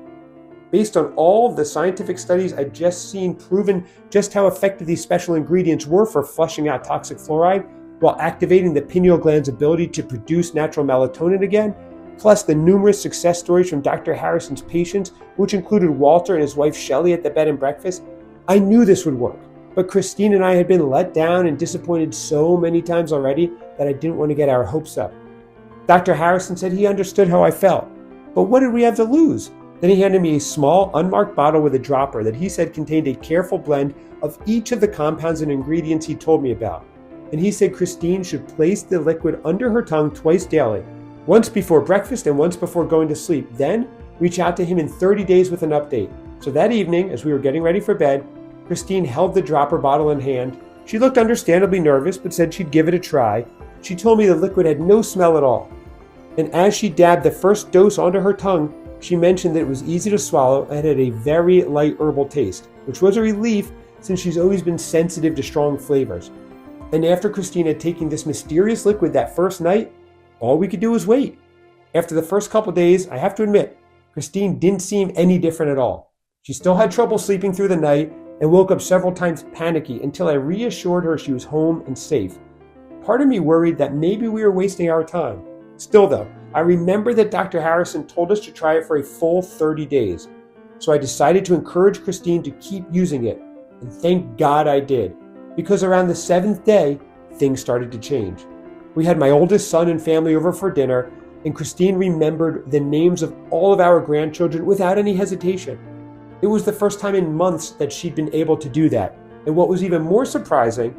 S1: Based on all the scientific studies I'd just seen proven just how effective these special ingredients were for flushing out toxic fluoride while activating the pineal gland's ability to produce natural melatonin again, plus the numerous success stories from Dr. Harrison's patients, which included Walter and his wife Shelley at the bed and breakfast, I knew this would work. But Christine and I had been let down and disappointed so many times already that I didn't want to get our hopes up. Dr. Harrison said he understood how I felt, but what did we have to lose? Then he handed me a small, unmarked bottle with a dropper that he said contained a careful blend of each of the compounds and ingredients he told me about. And he said Christine should place the liquid under her tongue twice daily, once before breakfast and once before going to sleep. Then reach out to him in 30 days with an update. So that evening, as we were getting ready for bed, Christine held the dropper bottle in hand. She looked understandably nervous, but said she'd give it a try. She told me the liquid had no smell at all. And as she dabbed the first dose onto her tongue, she mentioned that it was easy to swallow and had a very light herbal taste, which was a relief since she's always been sensitive to strong flavors. And after Christine had taken this mysterious liquid that first night, all we could do was wait. After the first couple days, I have to admit, Christine didn't seem any different at all. She still had trouble sleeping through the night and woke up several times panicky until I reassured her she was home and safe. Part of me worried that maybe we were wasting our time. Still though, I remember that Dr. Harrison told us to try it for a full 30 days. So I decided to encourage Christine to keep using it. And thank God I did, because around the 7th day, things started to change. We had my oldest son and family over for dinner, and Christine remembered the names of all of our grandchildren without any hesitation. It was the first time in months that she'd been able to do that. And what was even more surprising,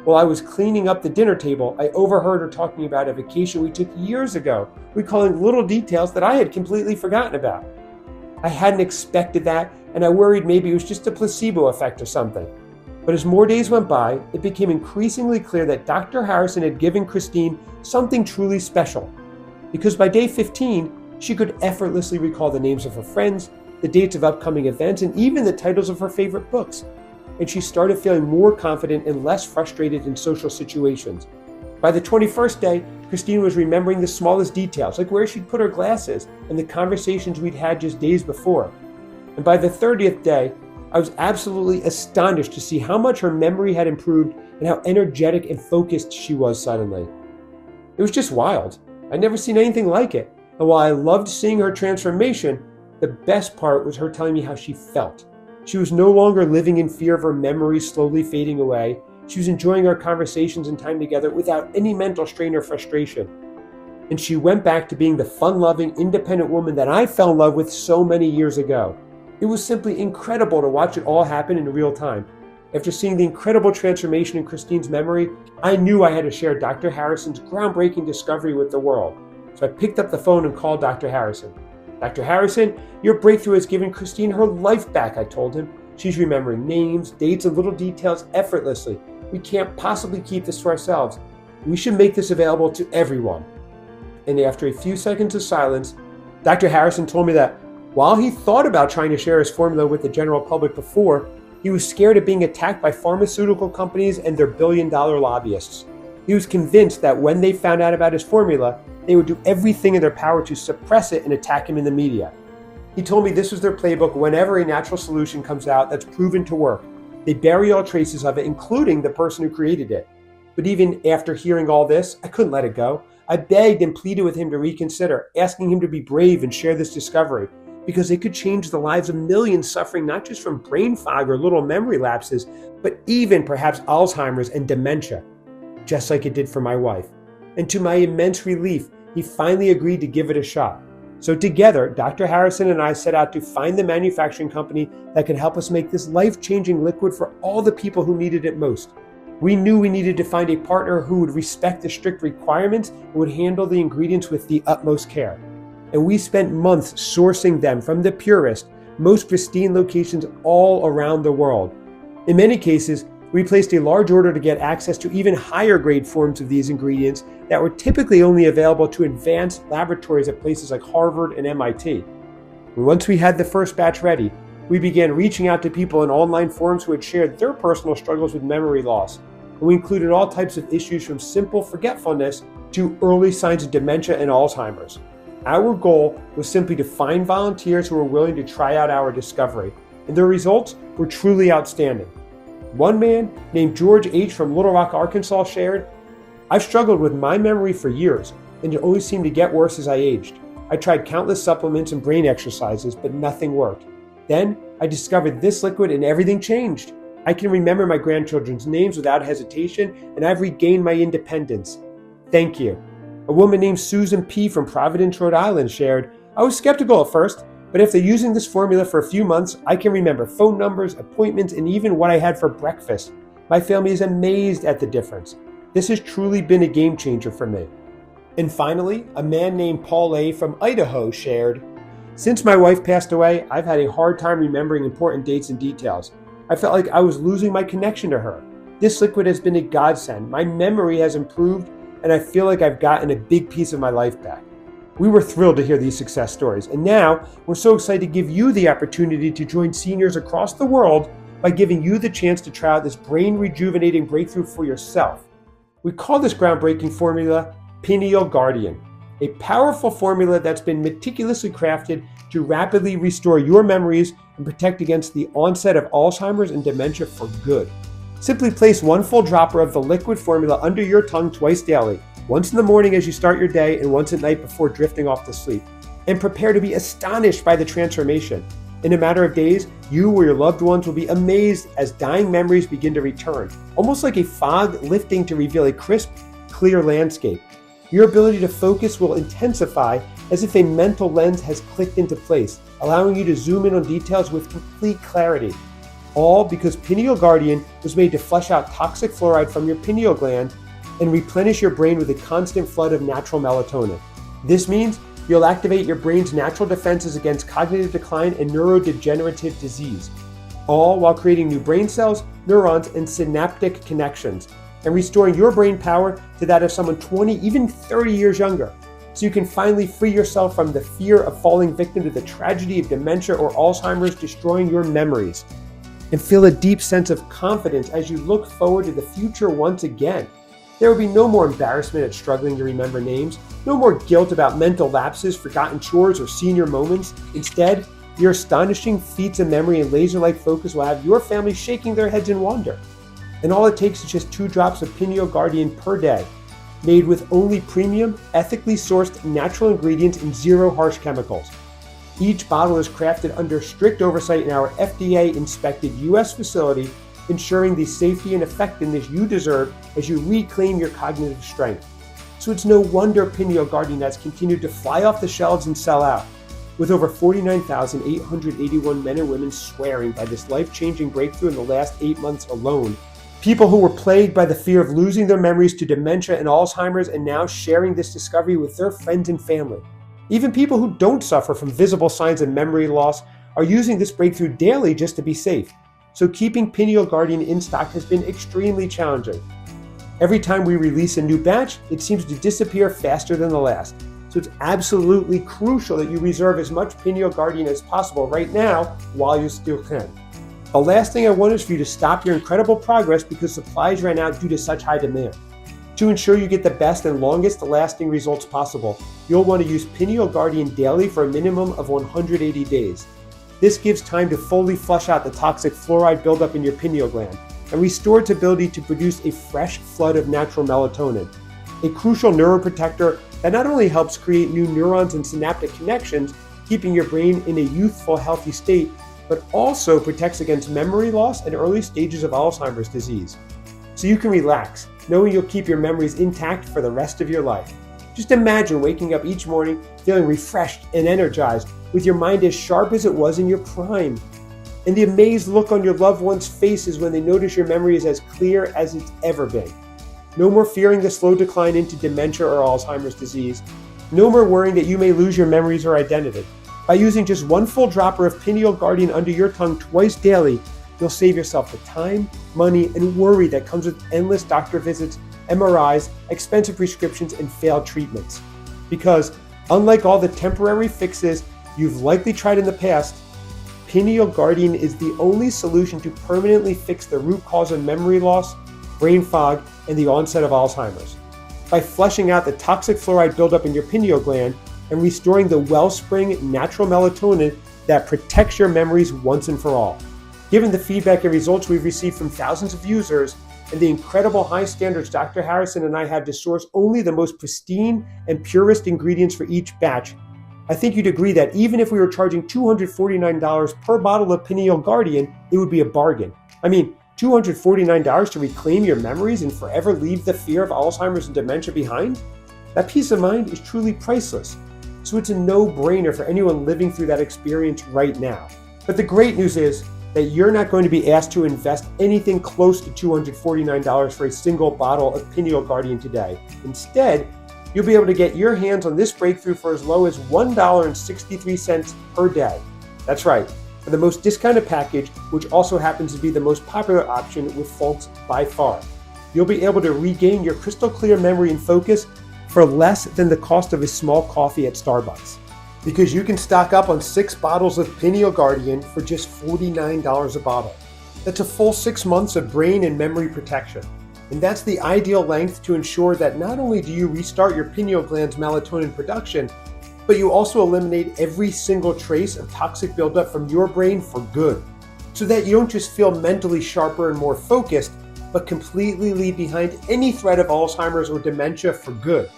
S1: while I was cleaning up the dinner table, I overheard her talking about a vacation we took years ago, recalling little details that I had completely forgotten about. I hadn't expected that, and I worried maybe it was just a placebo effect or something. But as more days went by, it became increasingly clear that Dr. Harrison had given Christine something truly special. Because by day 15, she could effortlessly recall the names of her friends, the dates of upcoming events, and even the titles of her favorite books. And she started feeling more confident and less frustrated in social situations. By the 21st day, Christine was remembering the smallest details, like where she'd put her glasses and the conversations we'd had just days before. And by the 30th day, I was absolutely astonished to see how much her memory had improved and how energetic and focused she was suddenly. It was just wild. I'd never seen anything like it. And while I loved seeing her transformation, the best part was her telling me how she felt. She was no longer living in fear of her memories slowly fading away. She was enjoying our conversations and time together without any mental strain or frustration. And she went back to being the fun-loving, independent woman that I fell in love with so many years ago. It was simply incredible to watch it all happen in real time. After seeing the incredible transformation in Christine's memory, I knew I had to share Dr. Harrison's groundbreaking discovery with the world. So I picked up the phone and called Dr. Harrison. Dr. Harrison, your breakthrough has given Christine her life back, I told him. She's remembering names, dates, and little details effortlessly. We can't possibly keep this to ourselves. We should make this available to everyone. And after a few seconds of silence, Dr. Harrison told me that while he thought about trying to share his formula with the general public before, he was scared of being attacked by pharmaceutical companies and their billion-dollar lobbyists. He was convinced that when they found out about his formula, they would do everything in their power to suppress it and attack him in the media. He told me this was their playbook whenever a natural solution comes out that's proven to work. They bury all traces of it, including the person who created it. But even after hearing all this, I couldn't let it go. I begged and pleaded with him to reconsider, asking him to be brave and share this discovery, because it could change the lives of millions suffering not just from brain fog or little memory lapses, but even perhaps Alzheimer's and dementia, just like it did for my wife. And to my immense relief, he finally agreed to give it a shot. So together, Dr. Harrison and I set out to find the manufacturing company that could help us make this life-changing liquid for all the people who needed it most. We knew we needed to find a partner who would respect the strict requirements and would handle the ingredients with the utmost care. And we spent months sourcing them from the purest, most pristine locations all around the world. In many cases, we placed a large order to get access to even higher grade forms of these ingredients that were typically only available to advanced laboratories at places like Harvard and MIT. And once we had the first batch ready, we began reaching out to people in online forums who had shared their personal struggles with memory loss. And we included all types of issues from simple forgetfulness to early signs of dementia and Alzheimer's. Our goal was simply to find volunteers who were willing to try out our discovery, and the results were truly outstanding. One man named George H. from Little Rock, Arkansas shared, "I've struggled with my memory for years, and it only seemed to get worse as I aged. I tried countless supplements and brain exercises, but nothing worked. Then I discovered this liquid and everything changed. I can remember my grandchildren's names without hesitation, and I've regained my independence. Thank you." A woman named Susan P. from Providence, Rhode Island shared, "I was skeptical at first, but after using this formula for a few months, I can remember phone numbers, appointments, and even what I had for breakfast. My family is amazed at the difference. This has truly been a game changer for me." And finally, a man named Paul A. from Idaho shared, "Since my wife passed away, I've had a hard time remembering important dates and details. I felt like I was losing my connection to her. This liquid has been a godsend. My memory has improved, and I feel like I've gotten a big piece of my life back." We were thrilled to hear these success stories, and now we're so excited to give you the opportunity to join seniors across the world by giving you the chance to try out this brain-rejuvenating breakthrough for yourself. We call this groundbreaking formula Pineal Guardian, a powerful formula that's been meticulously crafted to rapidly restore your memories and protect against the onset of Alzheimer's and dementia for good. Simply place one full dropper of the liquid formula under your tongue twice daily, once in the morning as you start your day and once at night before drifting off to sleep, and prepare to be astonished by the transformation. In a matter of days, you or your loved ones will be amazed as dying memories begin to return, almost like a fog lifting to reveal a crisp, clear landscape. Your ability to focus will intensify as if a mental lens has clicked into place, allowing you to zoom in on details with complete clarity. All because Pineal Guardian was made to flush out toxic fluoride from your pineal gland and replenish your brain with a constant flood of natural melatonin. This means you'll activate your brain's natural defenses against cognitive decline and neurodegenerative disease, all while creating new brain cells, neurons, and synaptic connections, and restoring your brain power to that of someone 20, even 30 years younger, so you can finally free yourself from the fear of falling victim to the tragedy of dementia or Alzheimer's destroying your memories, and feel a deep sense of confidence as you look forward to the future once again. There will be no more embarrassment at struggling to remember names, no more guilt about mental lapses, forgotten chores, or senior moments. Instead, your astonishing feats of memory and laser-like focus will have your family shaking their heads in wonder. And all it takes is just 2 drops of Pineal Guardian per day, made with only premium, ethically sourced natural ingredients and 0 harsh chemicals. Each bottle is crafted under strict oversight in our FDA-inspected U.S. facility, ensuring the safety and effectiveness you deserve as you reclaim your cognitive strength. So it's no wonder Pineal Guardian has continued to fly off the shelves and sell out, with over 49,881 men and women swearing by this life-changing breakthrough in the last 8 months alone. People who were plagued by the fear of losing their memories to dementia and Alzheimer's and now sharing this discovery with their friends and family. Even people who don't suffer from visible signs of memory loss are using this breakthrough daily just to be safe. So keeping Pineal Guardian in stock has been extremely challenging. Every time we release a new batch, it seems to disappear faster than the last. So it's absolutely crucial that you reserve as much Pineal Guardian as possible right now while you still can. The last thing I want is for you to stop your incredible progress because supplies ran out due to such high demand. To ensure you get the best and longest lasting results possible, you'll want to use Pineal Guardian daily for a minimum of 180 days. This gives time to fully flush out the toxic fluoride buildup in your pineal gland and restore its ability to produce a fresh flood of natural melatonin, a crucial neuroprotector that not only helps create new neurons and synaptic connections, keeping your brain in a youthful, healthy state, but also protects against memory loss and early stages of Alzheimer's disease. So you can relax, knowing you'll keep your memories intact for the rest of your life. Just imagine waking up each morning feeling refreshed and energized, with your mind as sharp as it was in your prime. And the amazed look on your loved ones' faces when they notice your memory is as clear as it's ever been. No more fearing the slow decline into dementia or Alzheimer's disease. No more worrying that you may lose your memories or identity. By using just 1 full dropper of Pineal Guardian under your tongue twice daily, you'll save yourself the time, money, and worry that comes with endless doctor visits, MRIs, expensive prescriptions, and failed treatments. Because, unlike all the temporary fixes you've likely tried in the past, Pineal Guardian is the only solution to permanently fix the root cause of memory loss, brain fog, and the onset of Alzheimer's. By flushing out the toxic fluoride buildup in your pineal gland and restoring the wellspring natural melatonin that protects your memories once and for all. Given the feedback and results we've received from thousands of users and the incredible high standards Dr. Harrison and I have to source only the most pristine and purest ingredients for each batch, I think you'd agree that even if we were charging $249 per bottle of Pineal Guardian, it would be a bargain. I mean, $249 to reclaim your memories and forever leave the fear of Alzheimer's and dementia behind? That peace of mind is truly priceless. So it's a no-brainer for anyone living through that experience right now. But the great news is that you're not going to be asked to invest anything close to $249 for a single bottle of Pineal Guardian today. Instead, you'll be able to get your hands on this breakthrough for as low as $1.63 per day. That's right, for the most discounted package, which also happens to be the most popular option with folks by far. You'll be able to regain your crystal clear memory and focus for less than the cost of a small coffee at Starbucks. Because you can stock up on 6 bottles of Pineal Guardian for just $49 a bottle. That's a full 6 months of brain and memory protection. And that's the ideal length to ensure that not only do you restart your pineal gland's melatonin production, but you also eliminate every single trace of toxic buildup from your brain for good, so that you don't just feel mentally sharper and more focused, but completely leave behind any threat of Alzheimer's or dementia for good.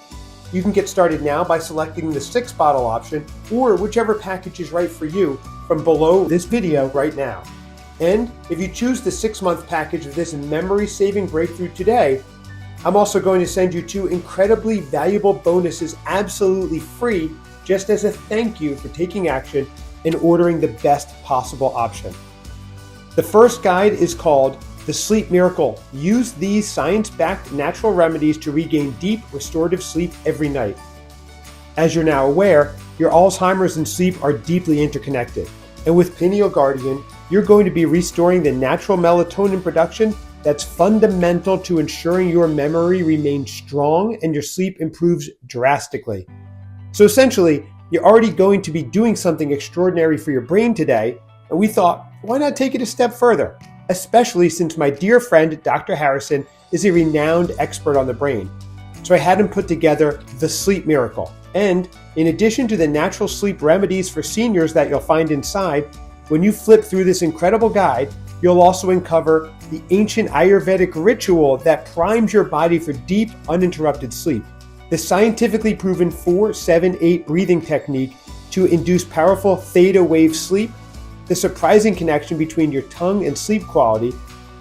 S1: You can get started now by selecting the 6-bottle option or whichever package is right for you from below this video right now. And if you choose the 6-month package of this memory-saving breakthrough today, I'm also going to send you 2 incredibly valuable bonuses absolutely free, just as a thank you for taking action and ordering the best possible option. The first guide is called The Sleep Miracle. Use these science-backed natural remedies to regain deep, restorative sleep every night. As you're now aware, your Alzheimer's and sleep are deeply interconnected. And with Pineal Guardian, you're going to be restoring the natural melatonin production that's fundamental to ensuring your memory remains strong and your sleep improves drastically. So essentially, you're already going to be doing something extraordinary for your brain today, and we thought, why not take it a step further? Especially since my dear friend, Dr. Harrison, is a renowned expert on the brain. So I had him put together The Sleep Miracle. And in addition to the natural sleep remedies for seniors that you'll find inside, when you flip through this incredible guide, you'll also uncover the ancient Ayurvedic ritual that primes your body for deep, uninterrupted sleep. The scientifically proven 4-7-8 breathing technique to induce powerful theta wave sleep, the surprising connection between your tongue and sleep quality,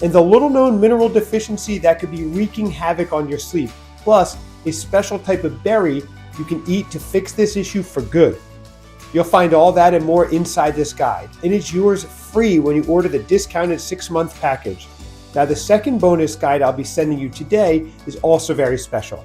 S1: and the little-known mineral deficiency that could be wreaking havoc on your sleep, plus a special type of berry you can eat to fix this issue for good. You'll find all that and more inside this guide, and it's yours free when you order the discounted 6-month package. Now, the second bonus guide I'll be sending you today is also very special.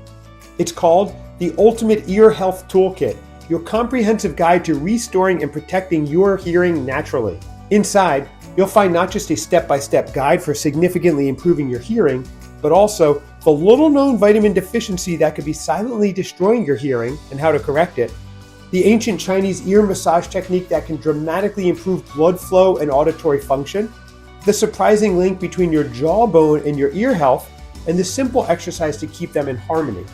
S1: It's called The Ultimate Ear Health Toolkit, your comprehensive guide to restoring and protecting your hearing naturally. Inside, you'll find not just a step-by-step guide for significantly improving your hearing, but also the little-known vitamin deficiency that could be silently destroying your hearing and how to correct it, the ancient Chinese ear massage technique that can dramatically improve blood flow and auditory function, the surprising link between your jawbone and your ear health, and the simple exercise to keep them in harmony,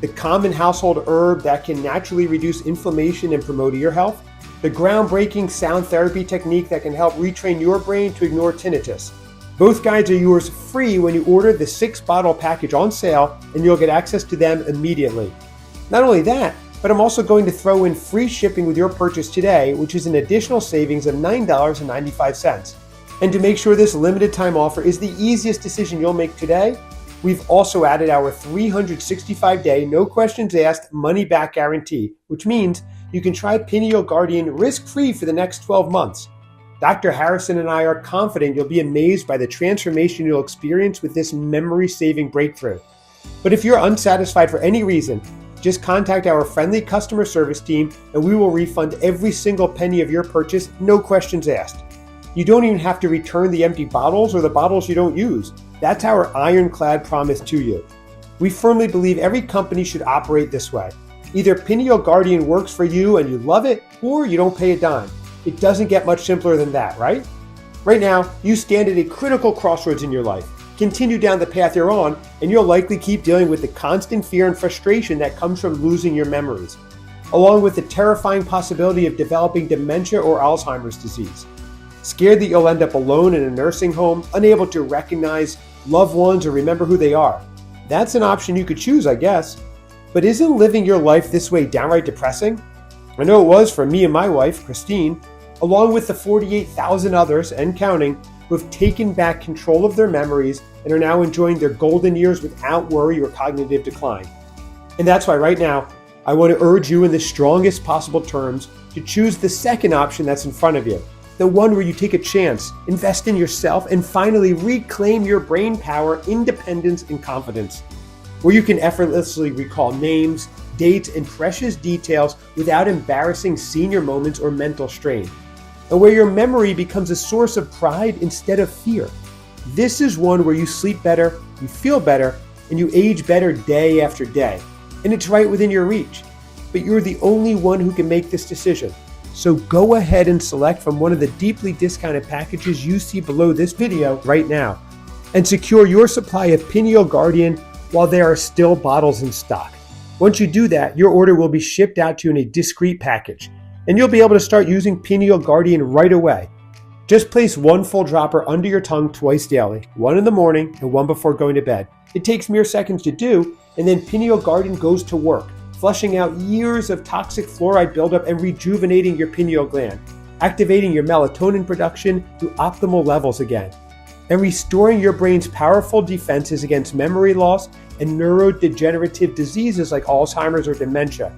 S1: the common household herb that can naturally reduce inflammation and promote ear health, the groundbreaking sound therapy technique that can help retrain your brain to ignore tinnitus. Both guides are yours free when you order the 6-bottle package on sale, and you'll get access to them immediately. Not only that, but I'm also going to throw in free shipping with your purchase today, which is an additional savings of $9.95. And to make sure this limited time offer is the easiest decision you'll make today, we've also added our 365-day, no questions asked, money-back guarantee, which means you can try Pineal Guardian risk-free for the next 12 months. Dr. Harrison and I are confident you'll be amazed by the transformation you'll experience with this memory-saving breakthrough. But if you're unsatisfied for any reason, just contact our friendly customer service team and we will refund every single penny of your purchase, no questions asked. You don't even have to return the empty bottles or the bottles you don't use. That's our ironclad promise to you. We firmly believe every company should operate this way. Either Pineal Guardian works for you and you love it, or you don't pay a dime. It doesn't get much simpler than that, right? Right now, you stand at a critical crossroads in your life. Continue down the path you're on, and you'll likely keep dealing with the constant fear and frustration that comes from losing your memories, along with the terrifying possibility of developing dementia or Alzheimer's disease. Scared that you'll end up alone in a nursing home, unable to recognize loved ones or remember who they are. That's an option you could choose, I guess. But isn't living your life this way downright depressing? I know it was for me and my wife, Christine, along with the 48,000 others and counting who have taken back control of their memories and are now enjoying their golden years without worry or cognitive decline. And that's why right now, I want to urge you in the strongest possible terms to choose the second option that's in front of you, the one where you take a chance, invest in yourself, and finally reclaim your brain power, independence, and confidence, where you can effortlessly recall names, dates, and precious details without embarrassing senior moments or mental strain, and where your memory becomes a source of pride instead of fear. This is one where you sleep better, you feel better, and you age better day after day. And it's right within your reach. But you're the only one who can make this decision. So go ahead and select from one of the deeply discounted packages you see below this video right now and secure your supply of Pineal Guardian while there are still bottles in stock. Once you do that, your order will be shipped out to you in a discreet package, and you'll be able to start using Pineal Guardian right away. Just place one full dropper under your tongue twice daily, one in the morning and one before going to bed. It takes mere seconds to do, and then Pineal Guardian goes to work, flushing out years of toxic fluoride buildup and rejuvenating your pineal gland, activating your melatonin production to optimal levels again, and restoring your brain's powerful defenses against memory loss and neurodegenerative diseases like Alzheimer's or dementia.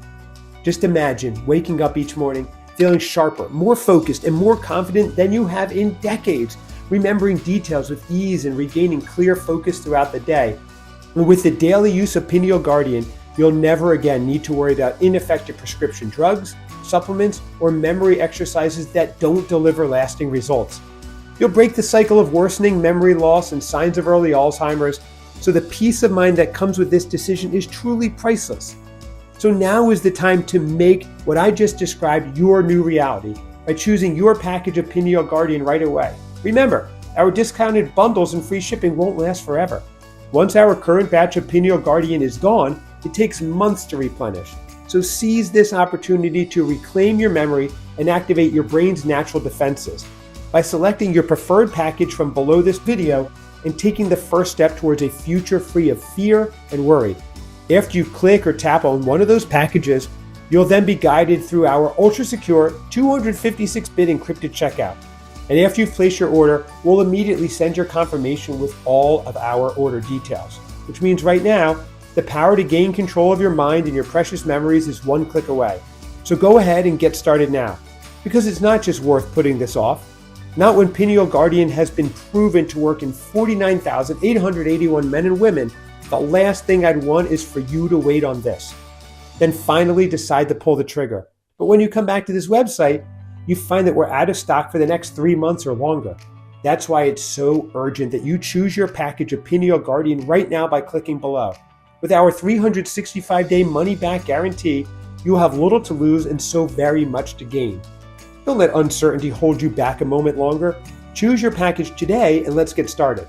S1: Just imagine waking up each morning feeling sharper, more focused, and more confident than you have in decades, remembering details with ease and regaining clear focus throughout the day. And with the daily use of Pineal Guardian, you'll never again need to worry about ineffective prescription drugs, supplements, or memory exercises that don't deliver lasting results. You'll break the cycle of worsening memory loss and signs of early Alzheimer's, so the peace of mind that comes with this decision is truly priceless. So now is the time to make what I just described your new reality by choosing your package of Pineal Guardian right away. Remember, our discounted bundles and free shipping won't last forever. Once our current batch of Pineal Guardian is gone, it takes months to replenish. So seize this opportunity to reclaim your memory and activate your brain's natural defenses by selecting your preferred package from below this video and taking the first step towards a future free of fear and worry. After you click or tap on one of those packages, you'll then be guided through our ultra-secure 256-bit encrypted checkout. And after you've placed your order, we'll immediately send your confirmation with all of our order details, which means right now, the power to gain control of your mind and your precious memories is one click away. So go ahead and get started now, because it's not just worth putting this off. Not when Pineal Guardian has been proven to work in 49,881 men and women. The last thing I'd want is for you to wait on this. Then finally decide to pull the trigger. But when you come back to this website, you find that we're out of stock for the next 3 months or longer. That's why it's so urgent that you choose your package of Pineal Guardian right now by clicking below. With our 365-day money-back guarantee, you'll have little to lose and so very much to gain. Don't let uncertainty hold you back a moment longer. Choose your package today and let's get started.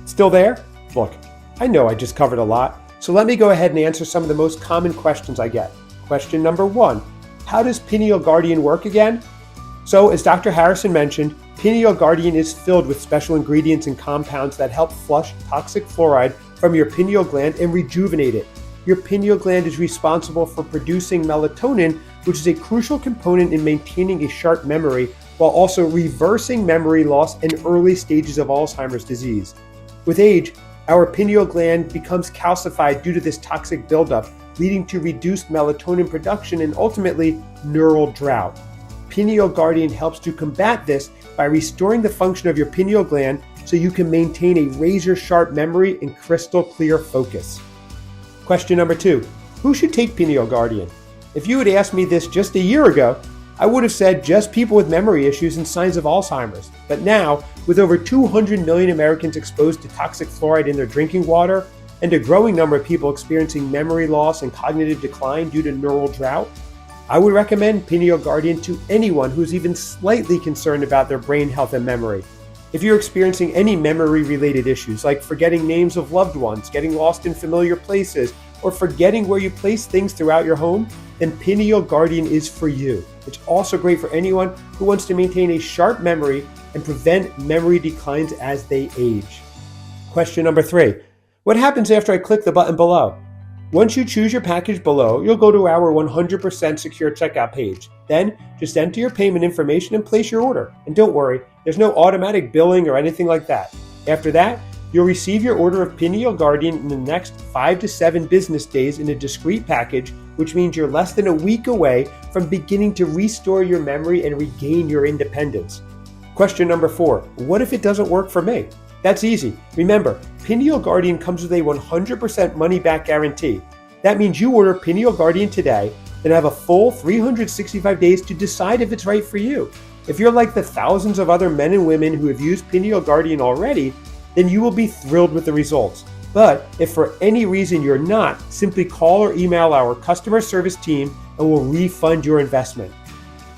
S1: Still there? Look, I know I just covered a lot, so let me go ahead and answer some of the most common questions I get. Question number 1, how does Pineal Guardian work again? So, as Dr. Harrison mentioned, Pineal Guardian is filled with special ingredients and compounds that help flush toxic fluoride from your pineal gland and rejuvenate it. Your pineal gland is responsible for producing melatonin, which is a crucial component in maintaining a sharp memory, while also reversing memory loss and early stages of Alzheimer's disease. With age, our pineal gland becomes calcified due to this toxic buildup, leading to reduced melatonin production and ultimately neural drought. Pineal Guardian helps to combat this by restoring the function of your pineal gland so you can maintain a razor-sharp memory and crystal clear focus. Question number 2, who should take Pineal Guardian? If you had asked me this just a year ago, I would have said just people with memory issues and signs of Alzheimer's. But now, with over 200 million Americans exposed to toxic fluoride in their drinking water, and a growing number of people experiencing memory loss and cognitive decline due to neural drought, I would recommend Pineal Guardian to anyone who's even slightly concerned about their brain health and memory. If you're experiencing any memory-related issues like forgetting names of loved ones, getting lost in familiar places, or forgetting where you place things throughout your home, then Pineal Guardian is for you. It's also great for anyone who wants to maintain a sharp memory and prevent memory declines as they age. Question number 3, what happens after I click the button below? Once you choose your package below, you'll go to our 100% secure checkout page. Then, just enter your payment information and place your order. And don't worry, there's no automatic billing or anything like that. After that, you'll receive your order of Pineal Guardian in the next 5 to 7 business days in a discreet package, which means you're less than a week away from beginning to restore your memory and regain your independence. Question number 4, what if it doesn't work for me? That's easy. Remember, Pineal Guardian comes with a 100% money-back guarantee. That means you order Pineal Guardian today, then have a full 365 days to decide if it's right for you. If you're like the thousands of other men and women who have used Pineal Guardian already, then you will be thrilled with the results. But if for any reason you're not, simply call or email our customer service team and we'll refund your investment.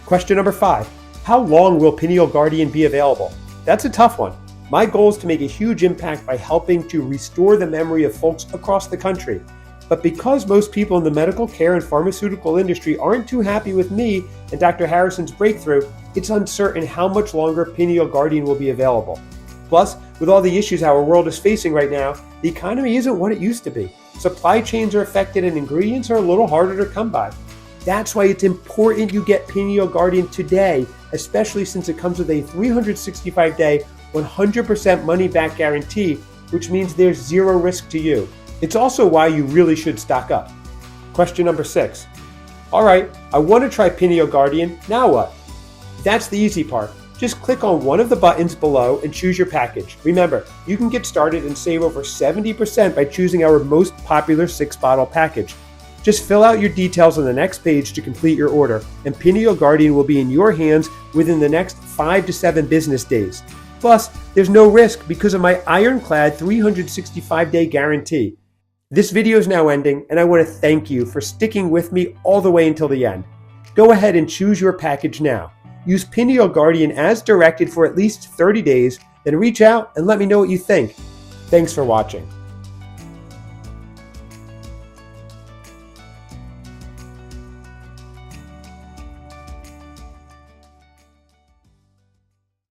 S1: Question number 5. How long will Pineal Guardian be available? That's a tough one. My goal is to make a huge impact by helping to restore the memory of folks across the country. But because most people in the medical care and pharmaceutical industry aren't too happy with me and Dr. Harrison's breakthrough, it's uncertain how much longer Pineal Guardian will be available. Plus, with all the issues our world is facing right now, the economy isn't what it used to be. Supply chains are affected and ingredients are a little harder to come by. That's why it's important you get Pineal Guardian today, especially since it comes with a 365-day, 100% money-back guarantee, which means there's zero risk to you. It's also why you really should stock up. Question number 6. All right, I want to try Pineal Guardian, now what? That's the easy part. Just click on one of the buttons below and choose your package. Remember, you can get started and save over 70% by choosing our most popular 6-bottle package. Just fill out your details on the next page to complete your order, and Pineal Guardian will be in your hands within the next 5 to 7 business days. Plus, there's no risk because of my ironclad 365-day guarantee. This video is now ending, and I want to thank you for sticking with me all the way until the end. Go ahead and choose your package now. Use Pineal Guardian as directed for at least 30 days, then reach out and let me know what you think. Thanks for watching.